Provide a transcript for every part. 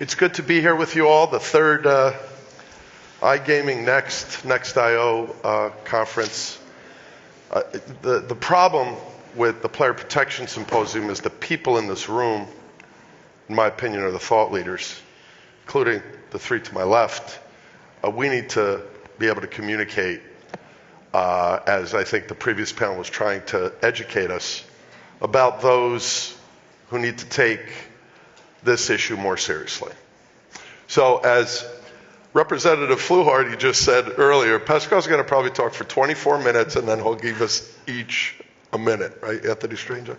It's good to be here with you all, the third iGaming Next IO conference. The problem with the Player Protection Symposium is the people in this room, in my opinion, are the thought leaders, including the three to my left. We need to be able to communicate, as I think the previous panel was trying to educate us, about those who need to take this issue more seriously. So as Representative Fluharty just said earlier, Pascrell's going to probably talk for 24 minutes and then he'll give us each a minute, right, Anthony Stranger?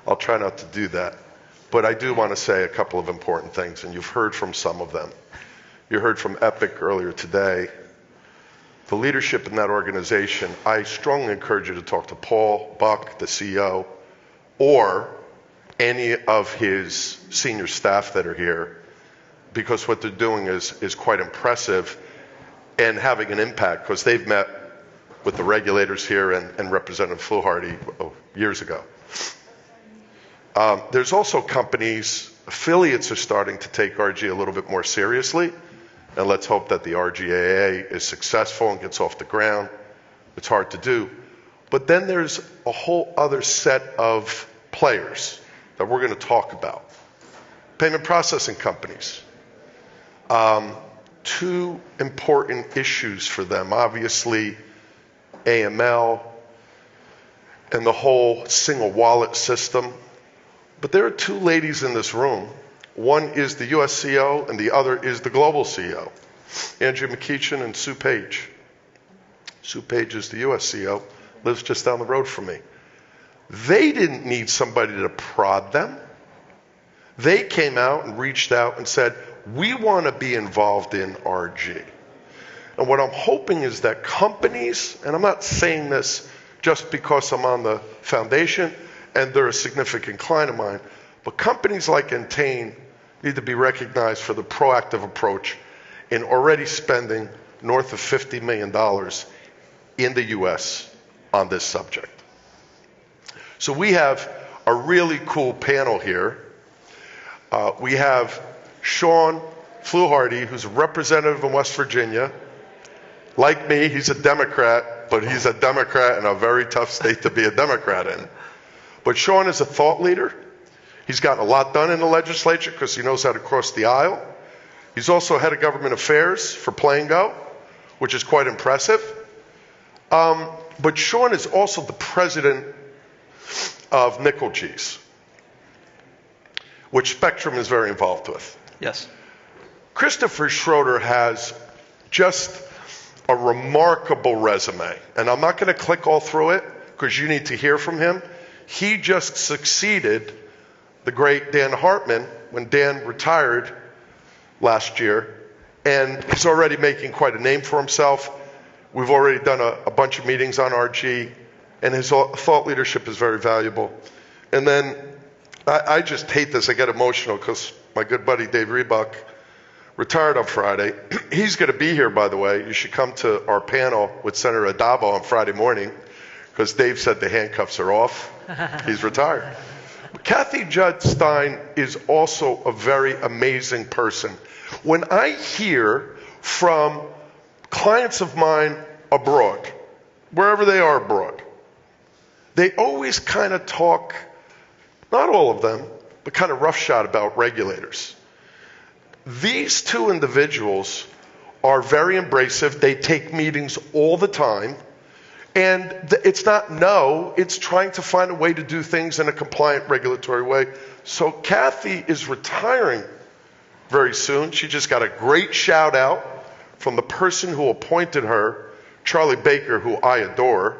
I'll try not to do that. But I do want to say a couple of important things, and you've heard from some of them. You heard from Epic earlier today. The leadership in that organization, I strongly encourage you to talk to Paul Buck, the CEO, or any of his senior staff that are here, because what they're doing is quite impressive and having an impact, because they've met with the regulators here and Representative Fluharty years ago. There's also companies, affiliates are starting to take RG a little bit more seriously, and let's hope that the RGAA is successful and gets off the ground. It's hard to do. But then there's a whole other set of players that we're going to talk about. Payment processing companies. Two important issues for them, obviously AML and the whole single wallet system. But there are two ladies in this room. One is the US CEO and the other is the global CEO, Andrea McEachin and Sue Page. Sue Page is the US CEO, lives just down the road from me. They didn't need somebody to prod them. They came out and reached out and said, we want to be involved in RG. And what I'm hoping is that companies, and I'm not saying this just because I'm on the foundation and they're a significant client of mine, but companies like Entain need to be recognized for the proactive approach in already spending north of $50 million in the US on this subject. So we have a really cool panel here. We have Shawn Fluharty, who's a representative in West Virginia. Like me, he's a Democrat, but he's a Democrat in a very tough state to be a Democrat in. But Shawn is a thought leader. He's gotten a lot done in the legislature because he knows how to cross the aisle. He's also head of government affairs for Playn'GO, which is quite impressive. But Shawn is also the president of NCLGS, which Spectrum is very involved with. Yes. Christopher Schroder has just a remarkable resume, and I'm not going to click all through it because you need to hear from him. He just succeeded the great Dan Hartman when Dan retired last year, and he's already making quite a name for himself. We've already done a bunch of meetings on RG, and his thought leadership is very valuable. And then I just hate this. I get emotional because my good buddy Dave Rebuck retired on Friday. He's going to be here, by the way. You should come to our panel with Senator Adabo on Friday morning because Dave said the handcuffs are off. He's retired. Cathy Judd-Stein is also a very amazing person. When I hear from clients of mine abroad, wherever they are abroad, they always kind of talk, not all of them, but kind of roughshod about regulators. These two individuals are very embracive. They take meetings all the time. And it's not no, it's trying to find a way to do things in a compliant regulatory way. So Cathy is retiring very soon. She just got a great shout out from the person who appointed her, Charlie Baker, who I adore.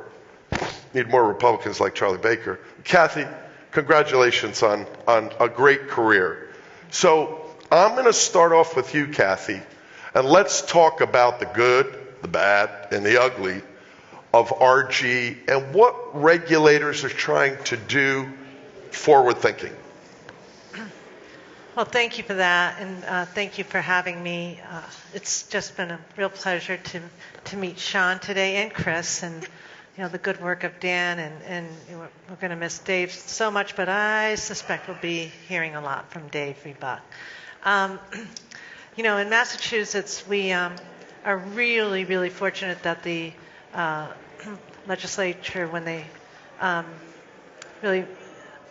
Need more Republicans like Charlie Baker. Cathy, congratulations on a great career. So I'm going to start off with you, Cathy, and let's talk about the good, the bad, and the ugly of RG and what regulators are trying to do forward thinking. Well, thank you for that, and thank you for having me. It's just been a real pleasure to meet Shawn today and Chris, and the good work of Dan, and we're going to miss Dave so much, but I suspect we'll be hearing a lot from Dave Rebuck. In Massachusetts, we are really, really fortunate that the legislature, when they really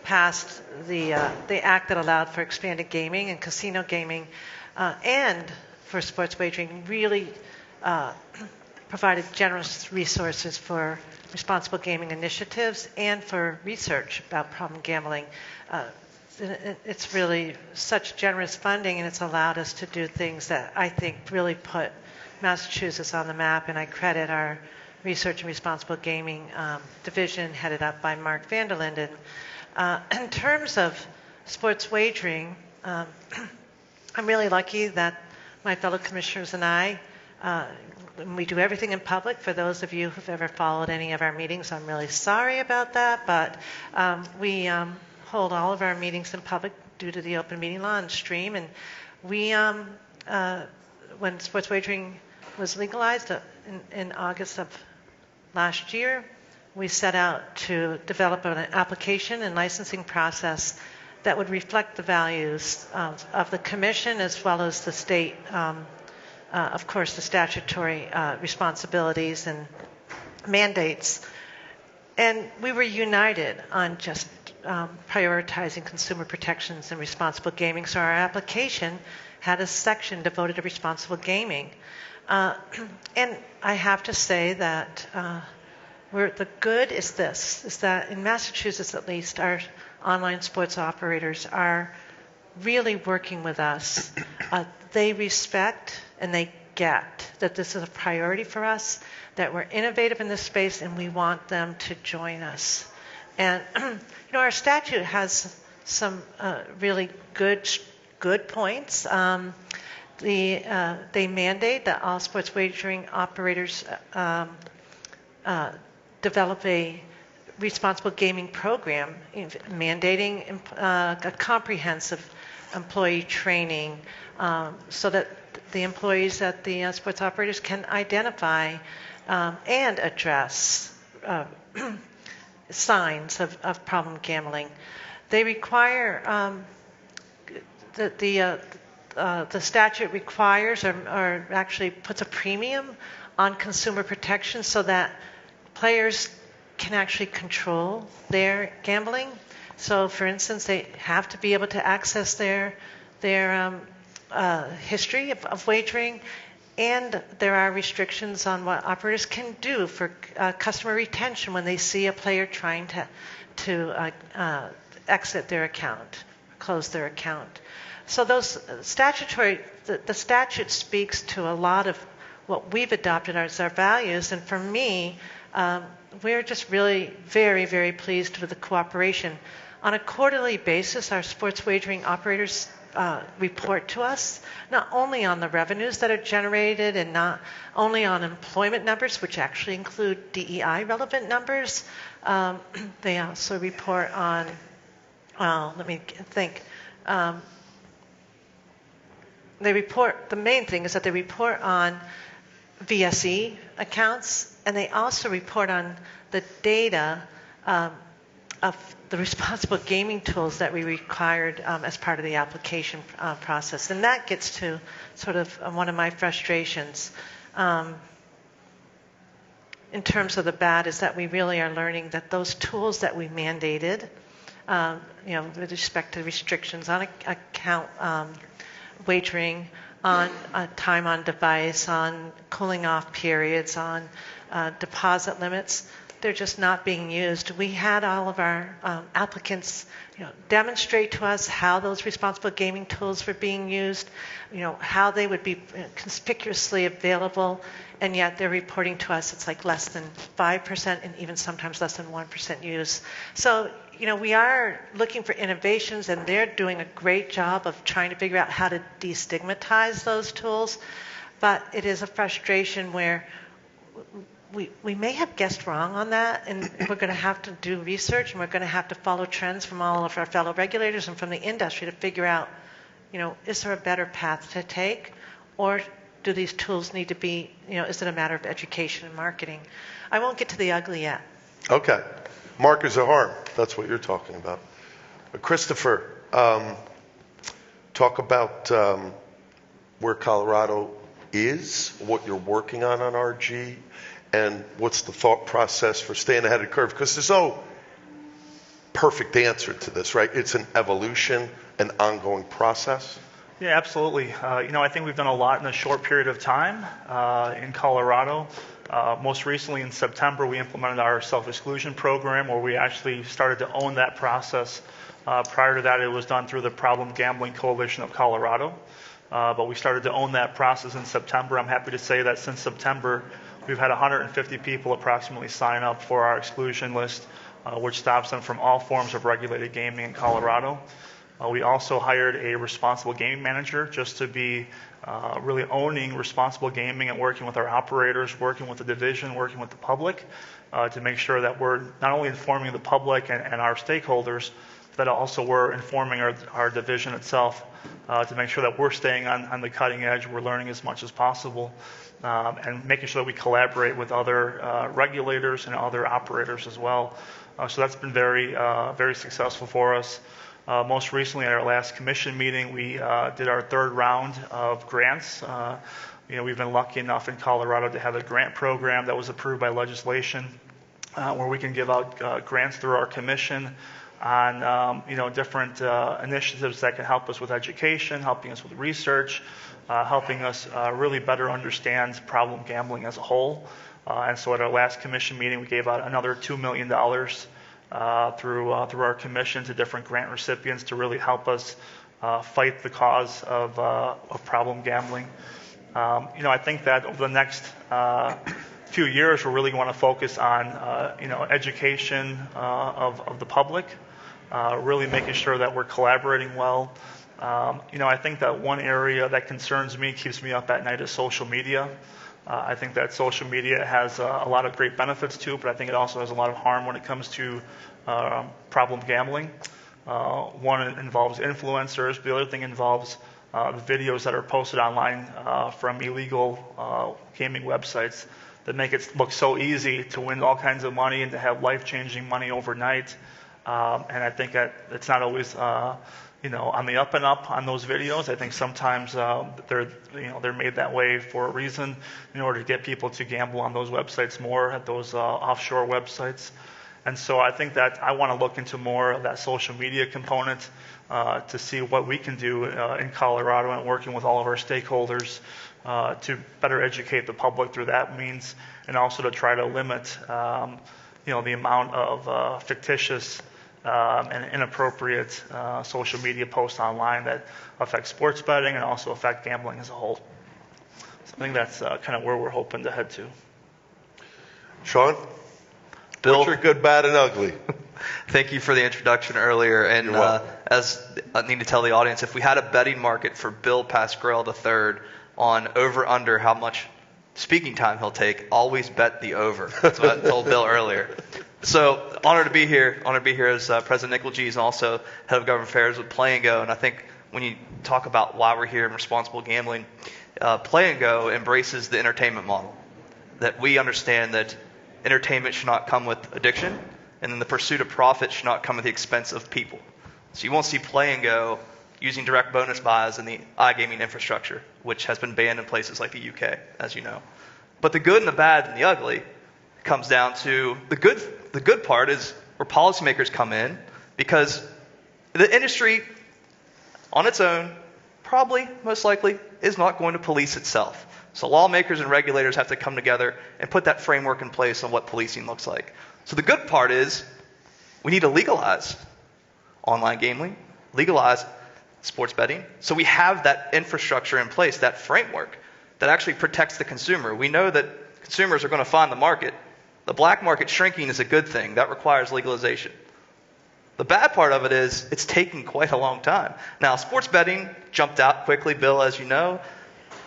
passed the act that allowed for expanded gaming and casino gaming and for sports wagering, really provided generous resources for responsible gaming initiatives and for research about problem gambling. It's really such generous funding, and it's allowed us to do things that I think really put Massachusetts on the map, and I credit our Research and Responsible Gaming division headed up by Mark Vanderlinden. In terms of sports wagering, I'm really lucky that my fellow commissioners and I, we do everything in public. For those of you who've ever followed any of our meetings, I'm really sorry about that, but we hold all of our meetings in public due to the open meeting law and stream. And we, when sports wagering was legalized in August of last year, we set out to develop an application and licensing process that would reflect the values of the commission as well as the state, of course, the statutory responsibilities and mandates. And we were united on just prioritizing consumer protections and responsible gaming. So our application had a section devoted to responsible gaming. And I have to say that the good is this, is that in Massachusetts at least, our online sports operators are really working with us. They respect and they get that this is a priority for us, that we're innovative in this space, and we want them to join us. And our statute has some really good points. They mandate that all sports wagering operators develop a responsible gaming program, mandating a comprehensive employee training so that the employees at the sports operators can identify and address signs of problem gambling. They require the statute requires or actually puts a premium on consumer protection so that players can actually control their gambling. So, for instance, they have to be able to access their history of wagering, and there are restrictions on what operators can do for customer retention when they see a player trying to exit their account, close their account. So those the statute speaks to a lot of what we've adopted as our values, and for me, we're just really very, very pleased with the cooperation. On a quarterly basis, our sports wagering operators report to us not only on the revenues that are generated and not only on employment numbers, which actually include DEI relevant numbers. They also report on, let me think. The main thing is that they report on VSE accounts, and they also report on the data of the responsible gaming tools that we required as part of the application process. And that gets to sort of one of my frustrations in terms of the bad, is that we really are learning that those tools that we mandated, with respect to restrictions on account wagering, on time on device, on cooling off periods, on deposit limits, they're just not being used. We had all of our applicants demonstrate to us how those responsible gaming tools were being used, how they would be conspicuously available, and yet they're reporting to us it's like less than 5% and even sometimes less than 1% use. So, we are looking for innovations, and they're doing a great job of trying to figure out how to destigmatize those tools, but it is a frustration where we may have guessed wrong on that, and we're going to have to do research, and we're going to have to follow trends from all of our fellow regulators and from the industry to figure out, is there a better path to take, or do these tools need to be, is it a matter of education and marketing? I won't get to the ugly yet. Okay. Markers of harm. That's what you're talking about. Christopher, talk talk about where Colorado is, what you're working on RG, and what's the thought process for staying ahead of the curve? Because there's no perfect answer to this, right? It's an evolution, an ongoing process. Yeah, absolutely. I think we've done a lot in a short period of time in Colorado. Most recently in September, we implemented our self-exclusion program where we actually started to own that process. Prior to that, it was done through the Problem Gambling Coalition of Colorado. But we started to own that process in September. I'm happy to say that since September, we've had 150 people approximately sign up for our exclusion list, which stops them from all forms of regulated gaming in Colorado. We also hired a responsible gaming manager just to be really owning responsible gaming and working with our operators, working with the division, working with the public to make sure that we're not only informing the public and our stakeholders, but also we're informing our division itself to make sure that we're staying on the cutting edge, we're learning as much as possible, and making sure that we collaborate with other regulators and other operators as well. So that's been very, very successful for us. Most recently at our last commission meeting, we did our third round of grants. We've been lucky enough in Colorado to have a grant program that was approved by legislation where we can give out grants through our commission on different initiatives that can help us with education, helping us with research, helping us really better understand problem gambling as a whole. And so at our last commission meeting, we gave out another $2 million through our commission to different grant recipients to really help us fight the cause of problem gambling. I think that over the next few years, we're really going to focus on education of the public, really making sure that we're collaborating well. I think that one area that concerns me, keeps me up at night, is social media. I think that social media has a lot of great benefits too, but I think it also has a lot of harm when it comes to problem gambling. One involves influencers. The other thing involves the videos that are posted online from illegal gaming websites that make it look so easy to win all kinds of money and to have life-changing money overnight. And I think that it's not always on the up and up on those videos. I think sometimes they're made that way for a reason, in order to get people to gamble on those websites more, at those offshore websites. And so I think that I want to look into more of that social media component to see what we can do in Colorado, and working with all of our stakeholders to better educate the public through that means, and also to try to limit the amount of fictitious and inappropriate social media posts online that affect sports betting and also affect gambling as a whole. So I think that's kind of where we're hoping to head to. Shawn? Bill, what's your good, bad, and ugly? Thank you for the introduction earlier. And as I need to tell the audience, if we had a betting market for Bill Pascrell III on over-under how much speaking time he'll take, always bet the over. That's what I told Bill earlier. So honored to be here. Honored to be here as President Nickel G is also head of government affairs with Playn'GO. And I think when you talk about why we're here in responsible gambling, Playn'GO embraces the entertainment model. That we understand that entertainment should not come with addiction, and then the pursuit of profit should not come at the expense of people. So you won't see Playn'GO using direct bonus buys in the iGaming infrastructure, which has been banned in places like the UK, as you know. But the good and the bad and the ugly comes down to the good. The good part is where policymakers come in, because the industry on its own probably, most likely, is not going to police itself. So lawmakers and regulators have to come together and put that framework in place on what policing looks like. So the good part is we need to legalize online gambling, legalize sports betting, so we have that infrastructure in place, that framework that actually protects the consumer. We know that consumers are going to find the market. The black market shrinking is a good thing. That requires legalization. The bad part of it is it's taking quite a long time. Now, sports betting jumped out quickly, Bill, as you know.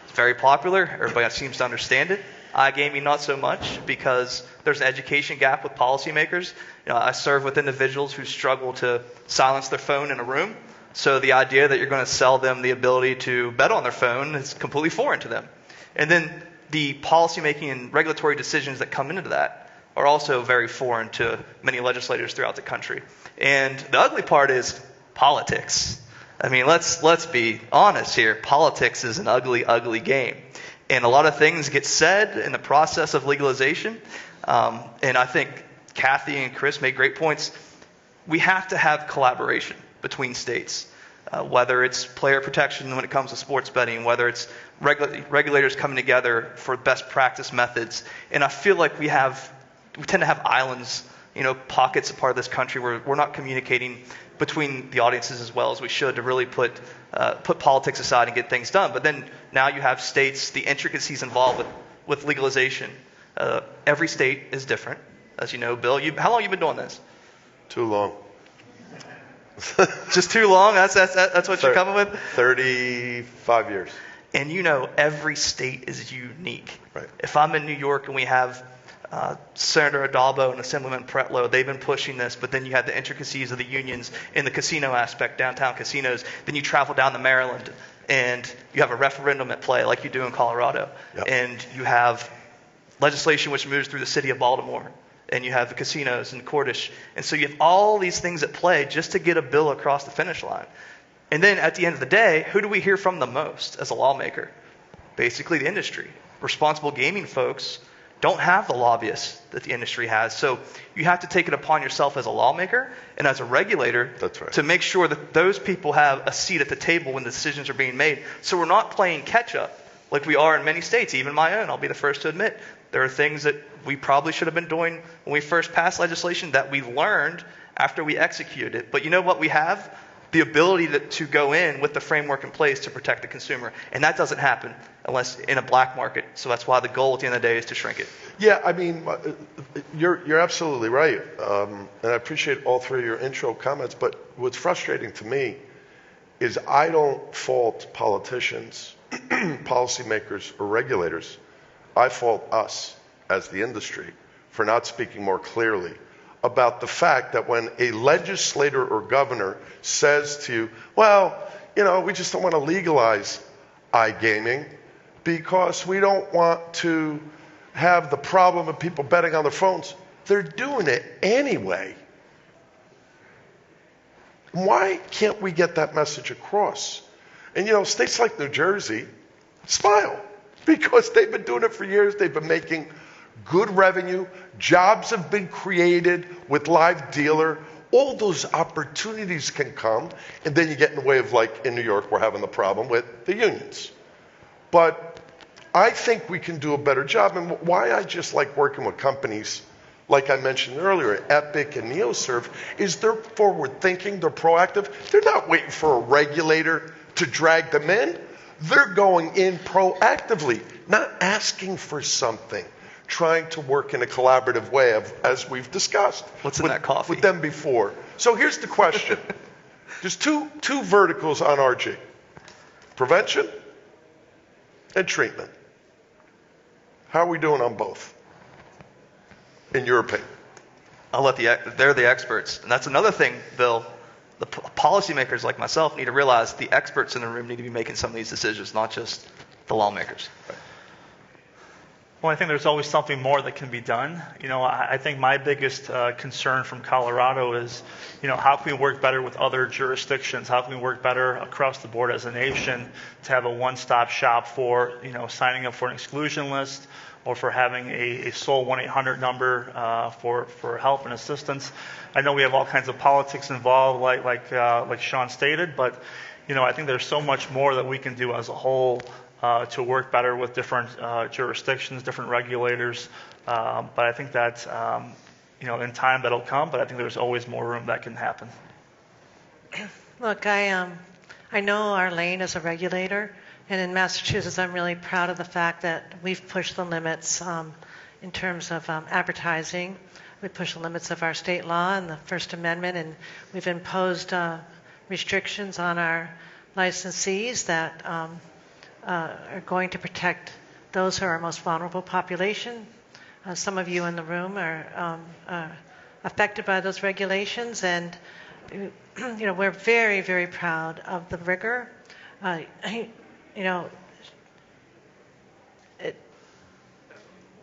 It's very popular. Everybody seems to understand it. iGaming, not so much, because there's an education gap with policymakers. I serve with individuals who struggle to silence their phone in a room. So the idea that you're going to sell them the ability to bet on their phone is completely foreign to them. And then the policymaking and regulatory decisions that come into that are also very foreign to many legislators throughout the country. And the ugly part is politics. I mean, let's be honest here. Politics is an ugly, ugly game. And a lot of things get said in the process of legalization. And I think Cathy and Chris made great points. We have to have collaboration between states, whether it's player protection when it comes to sports betting, whether it's regulators coming together for best practice methods. And I feel like we tend to have islands, pockets of part of this country where we're not communicating between the audiences as well as we should to really put politics aside and get things done. But then now you have states, the intricacies involved with legalization. Every state is different, as you know. Bill, how long have you been doing this? Too long. Just too long? That's what you're coming with? 35 years. And every state is unique. Right. If I'm in New York and we have Senator Adalbo and Assemblyman Pretlow, they've been pushing this, but then you have the intricacies of the unions in the casino aspect, downtown casinos. Then you travel down to Maryland and you have a referendum at play like you do in Colorado. Yep. And you have legislation which moves through the city of Baltimore. And you have the casinos and Cordish. And so you have all these things at play just to get a bill across the finish line. And then at the end of the day, who do we hear from the most as a lawmaker? Basically the industry. Responsible gaming folks don't have the lobbyists that the industry has. So you have to take it upon yourself as a lawmaker and as a regulator to make sure that those people have a seat at the table when the decisions are being made. So we're not playing catch up like we are in many states, even my own. I'll be the first to admit. There are things that we probably should have been doing when we first passed legislation that we learned after we executed it. But you know what we have? The ability to go in with the framework in place to protect the consumer. And that doesn't happen unless in a black market. So that's why the goal at the end of the day is to shrink it. Yeah, I mean, you're absolutely right. And I appreciate all three of your intro comments. But what's frustrating to me is I don't fault politicians, policymakers, or regulators. I fault us as the industry for not speaking more clearly about the fact that when a legislator or governor says to you, well, we just don't want to legalize iGaming because we don't want to have the problem of people betting on their phones. They're doing it anyway. Why can't we get that message across? And states like New Jersey smile because they've been doing it for years. They've been making good revenue. Jobs have been created with live dealer. All those opportunities can come. And then you get in the way of, like in New York, we're having the problem with the unions. But I think we can do a better job. And why I just like working with companies, like I mentioned earlier, Epic and NeoServe, is they're forward thinking, they're proactive. They're not waiting for a regulator to drag them in. They're going in proactively, not asking for something, trying to work in a collaborative way, as we've discussed. What's in that coffee? With them before. So here's the question. There's two verticals on RG. Prevention and treatment. How are we doing on both, in your opinion? They're the experts. And that's another thing, Bill. The policymakers like myself need to realize the experts in the room need to be making some of these decisions, not just the lawmakers. Right. Well, I think there's always something more that can be done. I think my biggest concern from Colorado is, how can we work better with other jurisdictions? How can we work better across the board as a nation to have a one-stop shop for, signing up for an exclusion list or for having a sole 1-800 number for help and assistance. I know we have all kinds of politics involved, like Shawn stated, but I think there's so much more that we can do as a whole to work better with different jurisdictions, different regulators. But I think that in time that'll come. But I think there's always more room that can happen. Look, I know our lane as a regulator, and in Massachusetts, I'm really proud of the fact that we've pushed the limits in terms of advertising. We pushed the limits of our state law and the First Amendment, and we've imposed restrictions on our licensees that are going to protect those who are our most vulnerable population. Some of you in the room are affected by those regulations, and we're very, very proud of the rigor.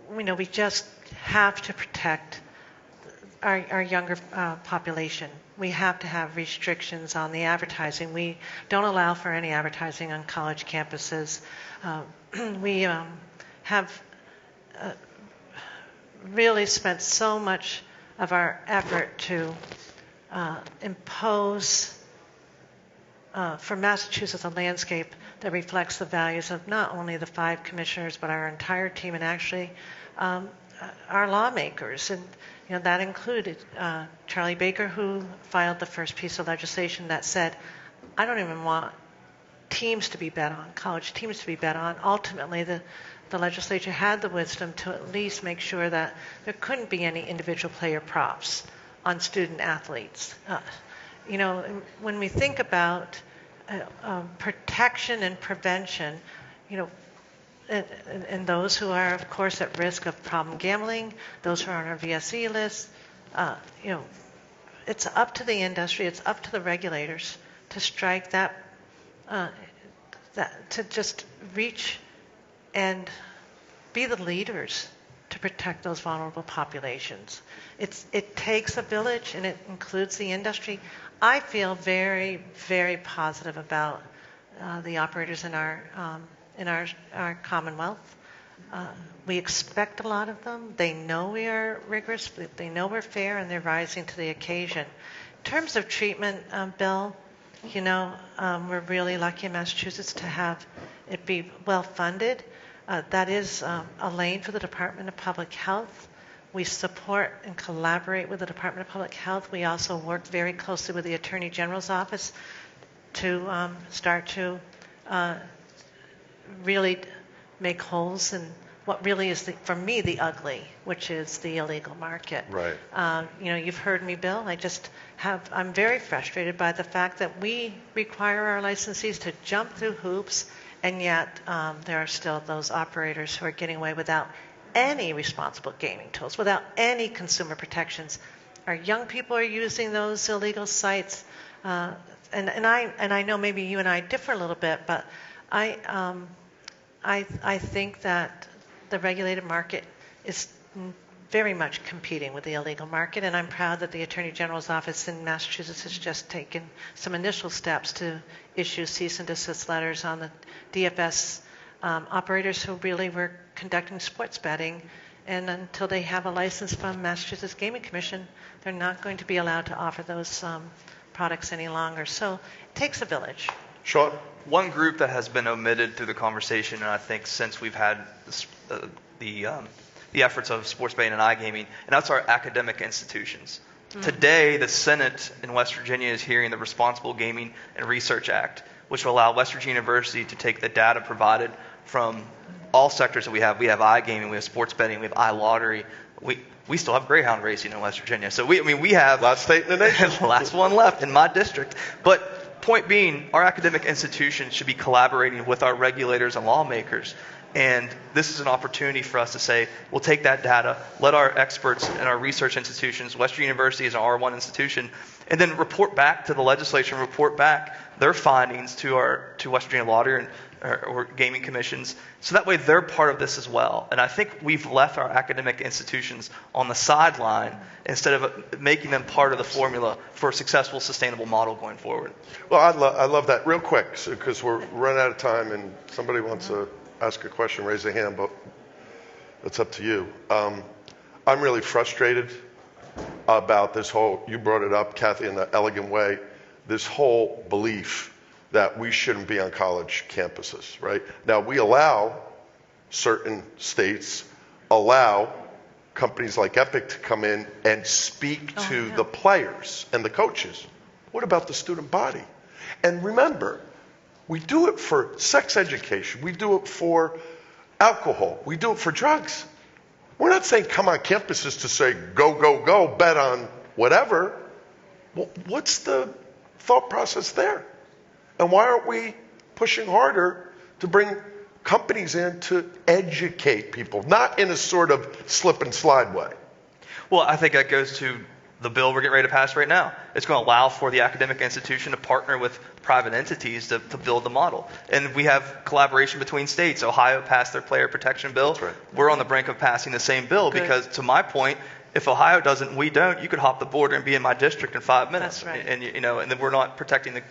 We just have to protect our younger population. We have to have restrictions on the advertising. We don't allow for any advertising on college campuses. We have really spent so much of our effort to impose for Massachusetts a landscape that reflects the values of not only the 5 commissioners but our entire team, and actually our lawmakers. And that included Charlie Baker, who filed the first piece of legislation that said, I don't even want teams to be bet on, college teams to be bet on. Ultimately, the legislature had the wisdom to at least make sure that there couldn't be any individual player props on student athletes. When we think about protection and prevention, and those who are, of course, at risk of problem gambling, those who are on our VSE list, it's up to the industry, it's up to the regulators to strike that to just reach and be the leaders to protect those vulnerable populations. It takes a village, and it includes the industry. I feel very, very positive about the operators in our Commonwealth. We expect a lot of them. They know we are rigorous. They know we're fair, and they're rising to the occasion. In terms of treatment, Bill, we're really lucky in Massachusetts to have it be well funded. That is a lane for the Department of Public Health. We support and collaborate with the Department of Public Health. We also work very closely with the Attorney General's office to start to really make holes in what really is, for me, the ugly, which is the illegal market. Right. You've heard me, Bill. I'm very frustrated by the fact that we require our licensees to jump through hoops, and yet there are still those operators who are getting away without any responsible gaming tools, without any consumer protections. Our young people are using those illegal sites, and I know maybe you and I differ a little bit, but I think that the regulated market is very much competing with the illegal market, and I'm proud that the Attorney General's office in Massachusetts has just taken some initial steps to issue cease and desist letters on the DFS operators who really were conducting sports betting, and until they have a license from Massachusetts Gaming Commission, they're not going to be allowed to offer those products any longer. So it takes a village. Shawn? One group that has been omitted through the conversation, and I think since we've had the efforts of sports betting and iGaming, and that's our academic institutions. Today, the Senate in West Virginia is hearing the Responsible Gaming and Research Act, which will allow West Virginia University to take the data provided from all sectors that we have. We have iGaming, we have sports betting, we have iLottery. We still have Greyhound racing in West Virginia. So we have last state in the nation. The last one left in my district. But point being, our academic institutions should be collaborating with our regulators and lawmakers. And this is an opportunity for us to say, we'll take that data, let our experts and our research institutions, Western University is an R1 institution, and then report back to the legislature, report back their findings to West Virginia Lottery or gaming commissions, so that way they're part of this as well. And I think we've left our academic institutions on the sideline instead of making them part of the formula for a successful, sustainable model going forward. Well, I love that. Real quick, because we're running out of time, and somebody wants to ask a question, raise a hand, but it's up to you. I'm really frustrated about this whole, you brought it up, Cathy, in an elegant way, this whole belief that we shouldn't be on college campuses, right? Now, we allow certain states, allow companies like Epic to come in and speak to the players and the coaches. What about the student body? And remember, we do it for sex education. We do it for alcohol. We do it for drugs. We're not saying come on campuses to say, go, go, go, bet on whatever. Well, what's the thought process there? And why aren't we pushing harder to bring companies in to educate people, not in a sort of slip and slide way? Well, I think that goes to the bill we're getting ready to pass right now. It's going to allow for the academic institution to partner with private entities to build the model. And we have collaboration between states. Ohio passed their player protection bill. That's right. We're on the brink of passing the same bill because, to my point, If Ohio doesn't, we don't. You could hop the border and be in my district in 5 minutes. That's right. And and then we're not protecting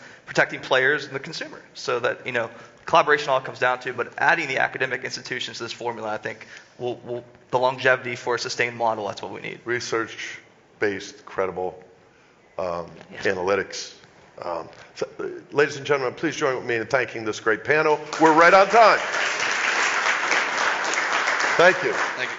players and the consumer. So that collaboration all comes down to. But adding the academic institutions to this formula, I think, will the longevity for a sustained model. That's what we need. Research-based, credible analytics. So, ladies and gentlemen, please join with me in thanking this great panel. We're right on time. Thank you. Thank you.